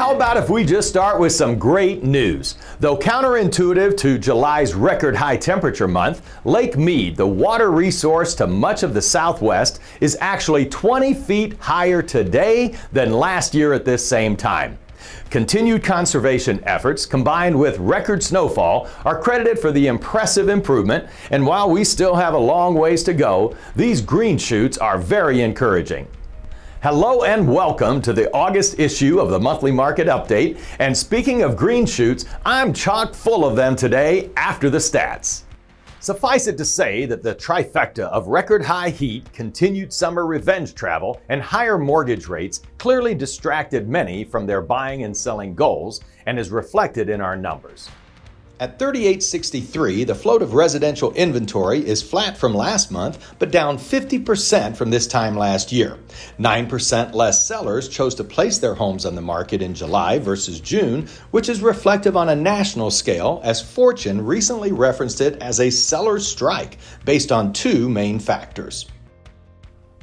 How about if we just start with some great news? Though counterintuitive to July's record high temperature month, Lake Mead, the water resource to much of the Southwest, is actually 20 feet higher today than last year at this same time. Continued conservation efforts combined with record snowfall are credited for the impressive improvement, and while we still have a long ways to go, these green shoots are very encouraging. Hello and welcome to the August issue of the Monthly Market Update, and speaking of green shoots, I'm chock full of them today after the stats. Suffice it to say that the trifecta of record high heat, continued summer revenge travel, and higher mortgage rates clearly distracted many from their buying and selling goals and is reflected in our numbers. At 3863, the float of residential inventory is flat from last month, but down 50% from this time last year. 9% less sellers chose to place their homes on the market in July versus June, which is reflective on a national scale, as Fortune recently referenced it as a seller's strike, based on two main factors.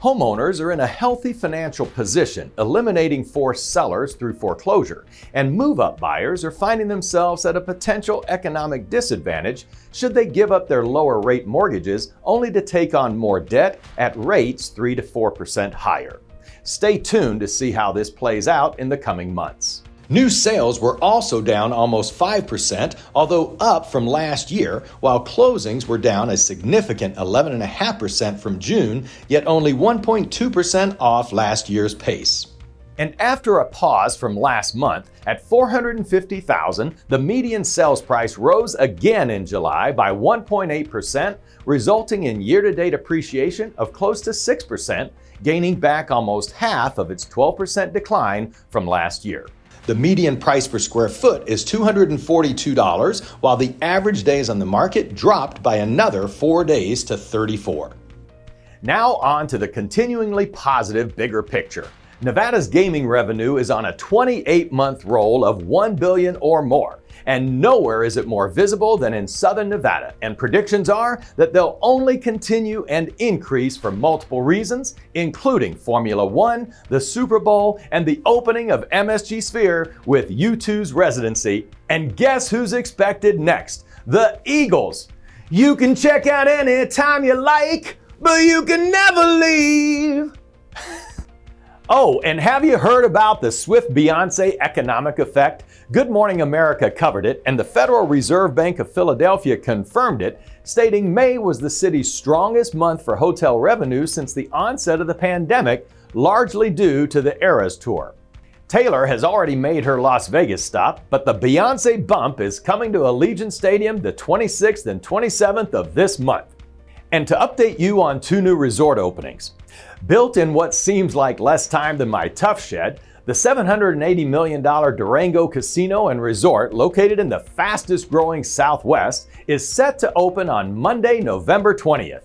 Homeowners are in a healthy financial position, eliminating forced sellers through foreclosure, and move-up buyers are finding themselves at a potential economic disadvantage should they give up their lower rate mortgages only to take on more debt at rates 3 to 4% higher. Stay tuned to see how this plays out in the coming months. New sales were also down almost 5%, although up from last year, while closings were down a significant 11.5% from June, yet only 1.2% off last year's pace. And after a pause from last month, at $450,000, the median sales price rose again in July by 1.8%, resulting in year-to-date appreciation of close to 6%, gaining back almost half of its 12% decline from last year. The median price per square foot is $242, while the average days on the market dropped by another 4 days to 34. Now on to the continuingly positive bigger picture. Nevada's gaming revenue is on a 28-month roll of $1 billion or more, and nowhere is it more visible than in southern Nevada, and predictions are that they'll only continue and increase for multiple reasons, including Formula One, the Super Bowl, and the opening of MSG Sphere with U2's residency. And guess who's expected next? The Eagles! You can check out anytime you like, but you can never leave! Oh, and have you heard about the swift Beyonce economic effect? Good Morning America covered it, and the Federal Reserve Bank of Philadelphia confirmed it, stating May was the city's strongest month for hotel revenue since the onset of the pandemic, largely due to the Eras Tour. Taylor has already made her Las Vegas stop, but the Beyonce bump is coming to Allegiant Stadium the 26th and 27th of this month. And to update you on two new resort openings. Built in what seems like less time than my Tough Shed, the $780 million Durango Casino and Resort, located in the fastest growing Southwest, is set to open on Monday, November 20th.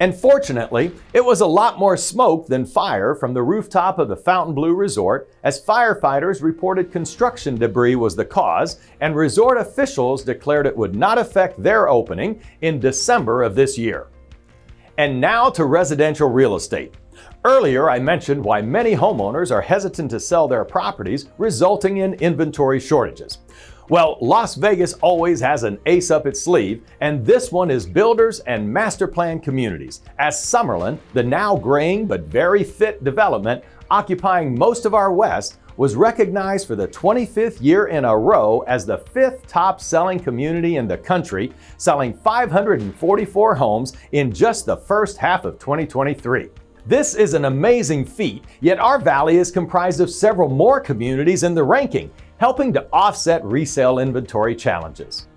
And fortunately, it was a lot more smoke than fire from the rooftop of the Fontainebleau Resort, as firefighters reported construction debris was the cause, and resort officials declared it would not affect their opening in December of this year. And now to residential real estate. Earlier, I mentioned why many homeowners are hesitant to sell their properties, resulting in inventory shortages. Well, Las Vegas always has an ace up its sleeve, and this one is builders and master plan communities, as Summerlin, the now graying but very fit development occupying most of our West, was recognized for the 25th year in a row as the 5th top selling community in the country, selling 544 homes in just the first half of 2023. This is an amazing feat, yet our valley is comprised of several more communities in the ranking, helping to offset resale inventory challenges.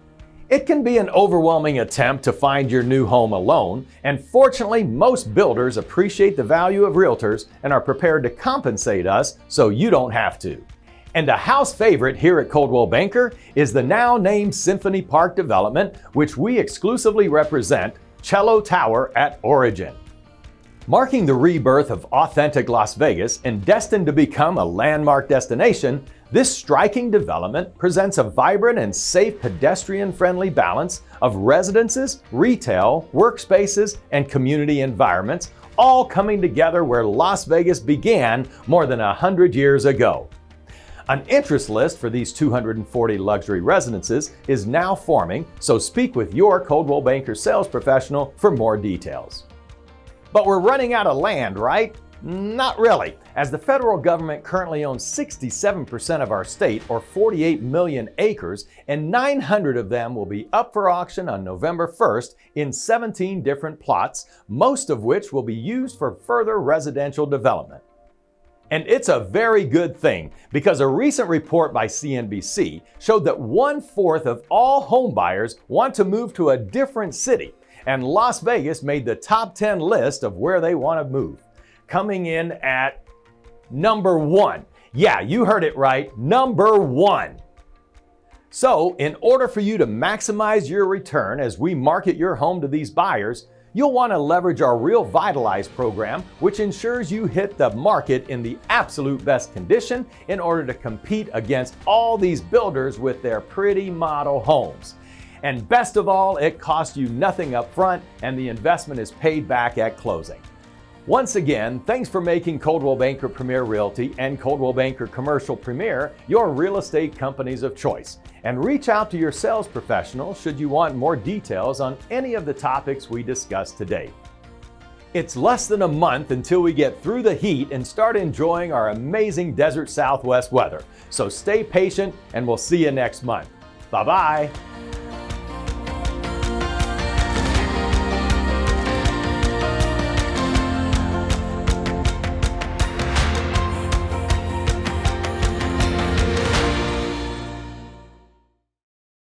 It can be an overwhelming attempt to find your new home alone, and fortunately, most builders appreciate the value of realtors and are prepared to compensate us so you don't have to. And a house favorite here at Coldwell Banker is the now named Symphony Park development, which we exclusively represent, Cello Tower at Origin. Marking the rebirth of authentic Las Vegas and destined to become a landmark destination, this striking development presents a vibrant and safe pedestrian-friendly balance of residences, retail, workspaces, and community environments, all coming together where Las Vegas began more than 100 years ago. An interest list for these 240 luxury residences is now forming, so speak with your Coldwell Banker sales professional for more details. But we're running out of land, right? Not really, as the federal government currently owns 67% of our state, or 48 million acres, and 900 of them will be up for auction on November 1st in 17 different plots, most of which will be used for further residential development. And it's a very good thing, because a recent report by CNBC showed that 1/4 of all home buyers want to move to a different city, and Las Vegas made the top 10 list of where they want to move, coming in at number 1. Yeah, you heard it right, number 1. So, in order for you to maximize your return as we market your home to these buyers, you'll want to leverage our Real Vitalize program, which ensures you hit the market in the absolute best condition in order to compete against all these builders with their pretty model homes. And best of all, it costs you nothing up front, and the investment is paid back at closing. Once again, thanks for making Coldwell Banker Premier Realty and Coldwell Banker Commercial Premier your real estate companies of choice. And reach out to your sales professional should you want more details on any of the topics we discussed today. It's less than a month until we get through the heat and start enjoying our amazing desert Southwest weather. So stay patient, and we'll see you next month. Bye-bye.